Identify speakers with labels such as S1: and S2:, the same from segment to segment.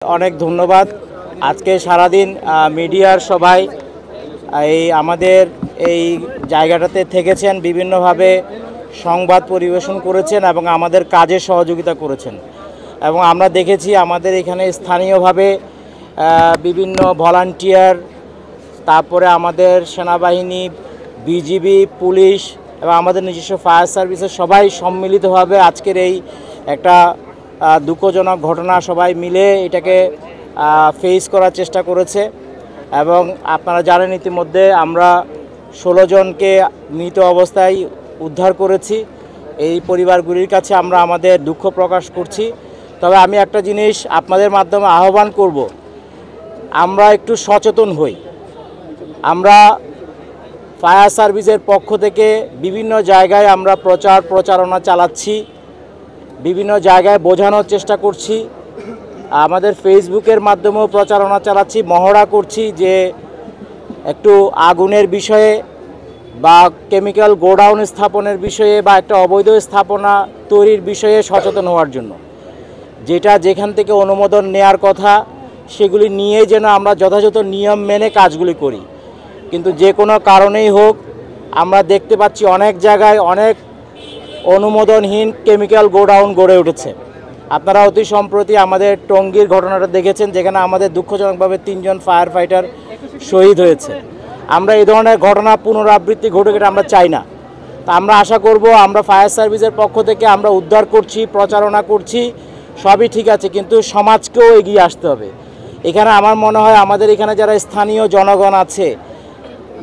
S1: অনেক ধন্যবাদ। আজকে সারাদিন মিডিয়ার সবাই এই আমাদের এই জায়গাটাতে থেকেছেন, বিভিন্নভাবে সংবাদ পরিবেশন করেছেন এবং আমাদের কাজে সহযোগিতা করেছেন। এবং আমরা দেখেছি আমাদের এখানে স্থানীয়ভাবে বিভিন্ন ভলান্টিয়ার, তারপরে আমাদের সেনাবাহিনী, বিজিবি, পুলিশ এবং আমাদের নিজস্ব ফায়ার সার্ভিসের সবাই সম্মিলিতভাবে আজকের এই একটা দুঃখজনক ঘটনা সবাই মিলে এটাকে ফেস করার চেষ্টা করেছে। এবং আপনারা জানেন ইতিমধ্যে আমরা 16 জনকে মৃত অবস্থায় উদ্ধার করেছি। এই পরিবারগুলির কাছে আমরা আমাদের দুঃখ প্রকাশ করছি। তবে আমি একটা জিনিস আপনাদের মাধ্যমে আহ্বান করব, আমরা একটু সচেতন হই। আমরা ফায়ার সার্ভিসের পক্ষ থেকে বিভিন্ন জায়গায় আমরা প্রচারণা চালাচ্ছি, বিভিন্ন জায়গায় বোঝানোর চেষ্টা করছি, আমাদের ফেসবুকের মাধ্যমেও প্রচারণা চালাচ্ছি, মহড়া করছি যে একটু আগুনের বিষয়ে বা কেমিক্যাল গোডাউন স্থাপনের বিষয়ে বা একটা অবৈধ স্থাপনা তৈরির বিষয়ে সচেতন হওয়ার জন্য, যেটা যেখান থেকে অনুমোদন নেয়ার কথা সেগুলি নিয়ে যেন আমরা যথাযথ নিয়ম মেনে কাজগুলি করি। কিন্তু যে কোনো কারণেই হোক আমরা দেখতে পাচ্ছি অনেক জায়গায় অনেক অনুমোদনহীন কেমিক্যাল গোডাউন গড়ে উঠেছে। আপনারা অতি সম্প্রতি আমাদের টঙ্গীর ঘটনাটা দেখেছেন, যেখানে আমাদের দুঃখজনকভাবে 3 জন ফায়ার ফাইটার শহীদ হয়েছে। আমরা এই ধরনের ঘটনা পুনরাবৃত্তি ঘটুক, এটা আমরা চাই না। তা আমরা আশা করব, আমরা ফায়ার সার্ভিসের পক্ষ থেকে আমরা উদ্ধার করছি, প্রচারণা করছি, সবই ঠিক আছে, কিন্তু সমাজকেও এগিয়ে আসতে হবে। এখানে আমার মনে হয় আমাদের এখানে যারা স্থানীয় জনগণ আছে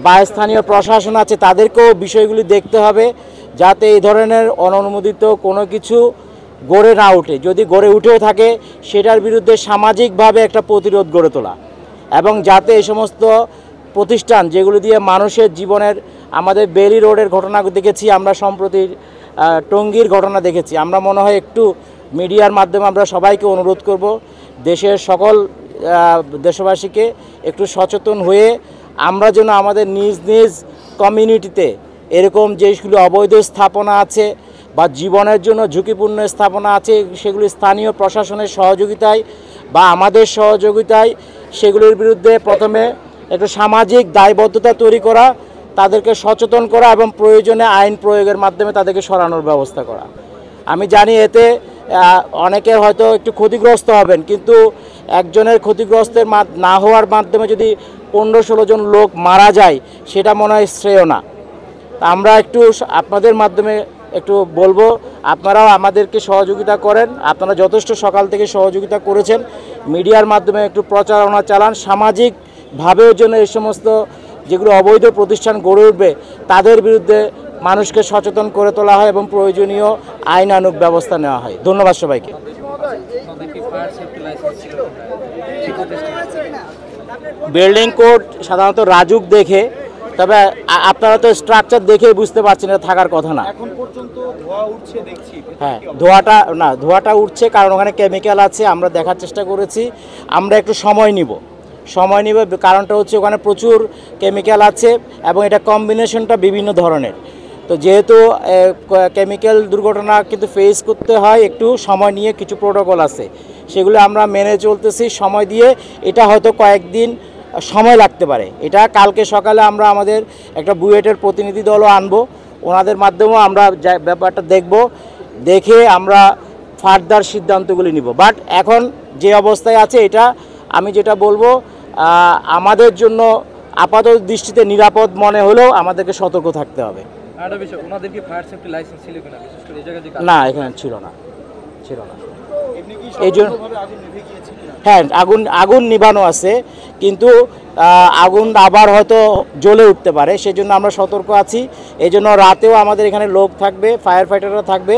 S1: বা স্থানীয় প্রশাসন আছে তাদেরকেও বিষয়গুলি দেখতে হবে, যাতে এই ধরনের অননুমোদিত কোনো কিছু গড়ে না ওঠে। যদি গড়ে উঠেও থাকে সেটার বিরুদ্ধে সামাজিকভাবে একটা প্রতিরোধ গড়ে তোলা, এবং যাতে এই সমস্ত প্রতিষ্ঠান যেগুলো দিয়ে মানুষের জীবনের, আমাদের বেলি রোডের ঘটনা দেখেছি, আমরা সম্প্রতি টঙ্গীর ঘটনা দেখেছি। আমরা মনে হয় একটু মিডিয়ার মাধ্যমে আমরা সবাইকে অনুরোধ করব, দেশের সকল দেশবাসীকে একটু সচেতন হয়ে আমরা যেন আমাদের নিজ নিজ কমিউনিটিতে এরকম যেগুলো অবৈধ স্থাপনা আছে বা জীবনের জন্য ঝুঁকিপূর্ণ স্থাপনা আছে সেগুলি স্থানীয় প্রশাসনের সহযোগিতায় বা আমাদের সহযোগিতায় সেগুলির বিরুদ্ধে প্রথমে একটু সামাজিক দায়বদ্ধতা তৈরি করা, তাদেরকে সচেতন করা এবং প্রয়োজনে আইন প্রয়োগের মাধ্যমে তাদেরকে সরানোর ব্যবস্থা করা। আমি জানি এতে অনেকে হয়তো একটু ক্ষতিগ্রস্ত হবেন, কিন্তু একজনের ক্ষতিগ্রস্তের না হওয়ার মাধ্যমে যদি 15-16 জন লোক মারা যায় সেটা মনে হয় শ্রেয় না। আমরা একটু আপনাদের মাধ্যমে একটু বলবো, আপনারাও আমাদেরকে সহযোগিতা করেন। আপনারা যথেষ্ট সকাল থেকে সহযোগিতা করেছেন, মিডিয়ার মাধ্যমে একটু প্রচারণা চালান, সামাজিকভাবেও যেন এই সমস্ত যেগুলো অবৈধ প্রতিষ্ঠান গড়ে উঠবে তাদের বিরুদ্ধে মানুষকে সচেতন করে তোলা হয় এবং প্রয়োজনীয় আইনানুগ ব্যবস্থা নেওয়া হয়। ধন্যবাদ সবাইকে। বিল্ডিং কোড সাধারণত রাজুক দেখে, তবে আপনারা তো স্ট্রাকচার দেখে বুঝতে পারছেন এটা থাকার কথা না।
S2: এখন পর্যন্ত ধোঁয়া উঠছে দেখছি।
S1: হ্যাঁ, ধোঁয়াটা উঠছে কারণ ওখানে কেমিক্যাল আছে, আমরা দেখার চেষ্টা করেছি। আমরা একটু সময় নিব, কারণটা হচ্ছে ওখানে প্রচুর কেমিক্যাল আছে এবং এটা কম্বিনেশনটা বিভিন্ন ধরনের। তো যেহেতু কেমিক্যাল দুর্ঘটনা কিন্তু ফেস করতে হয়, একটু সময় নিয়ে কিছু প্রোটোকল আছে, সেগুলো আমরা মেনে চলতেছি সময় দিয়ে। এটা হয়তো কয়েকদিন সময় লাগতে পারে। এটা কালকে সকালে আমরা আমাদের একটা বুয়েটের প্রতিনিধি দলও আনবো, ওনাদের মাধ্যমেও আমরা ব্যাপারটা দেখে আমরা ফার্দার সিদ্ধান্তগুলি নিব। বাট এখন যে অবস্থায় আছে এটা আমি যেটা বলবো, আমাদের জন্য আপাতত দৃষ্টিতে নিরাপদ মনে হলেও আমাদেরকে সতর্ক থাকতে হবে। না, এখানে ছিল না। এই জন্য হ্যাঁ, আগুন নিভানো আছে, কিন্তু আগুন আবার হয়তো জ্বলে উঠতে পারে, সেজন্য আমরা সতর্ক আছি। এই জন্য রাতেও আমাদের এখানে লোক থাকবে, ফায়ার ফাইটাররা থাকবে।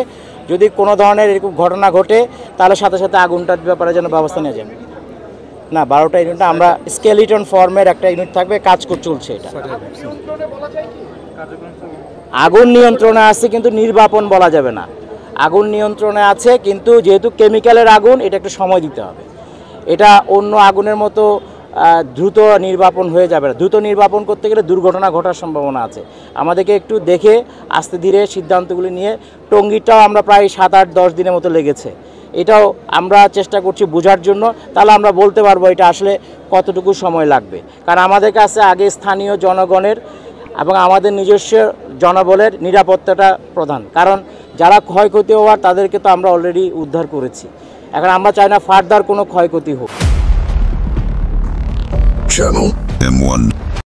S1: যদি কোনো ধরনের এরকম ঘটনা ঘটে তাহলে সাথে সাথে আগুনটার ব্যাপারে যেন ব্যবস্থা নেওয়া যায়। না, 12টা ইউনিটটা আমরা স্কেলিটন ফর্মের একটা ইউনিট থাকবে, কাজ চলছে। এটা আগুন নিয়ন্ত্রণে আছে, কিন্তু নির্বাপন বলা যাবে না। আগুন নিয়ন্ত্রণে আছে, কিন্তু যেহেতু কেমিক্যালের আগুন, এটা একটু সময় দিতে হবে। এটা অন্য আগুনের মতো দ্রুত নির্বাপন হয়ে যাবে না। দ্রুত নির্বাপন করতে গেলে দুর্ঘটনা ঘটার সম্ভাবনা আছে। আমাদেরকে একটু দেখে আস্তে ধীরে সিদ্ধান্তগুলি নিয়ে, টঙ্গীটাও আমরা প্রায় 7-8-10 দিনের মতো লেগেছে। এটাও আমরা চেষ্টা করছি বোঝার জন্য, তাহলে আমরা বলতে পারবো এটা আসলে কতটুকু সময় লাগবে। কারণ আমাদের কাছে আগে স্থানীয় জনগণের এবং আমাদের নিজস্ব জনবলের নিরাপত্তাটা প্রধান, কারণ যারা ক্ষয়ক্ষতি হওয়ার তাদেরকে তো আমরা অলরেডি উদ্ধার করেছি। এখন আমরা চাই না ফার্দার কোনো ক্ষয়ক্ষতি হোক।
S3: Channel M1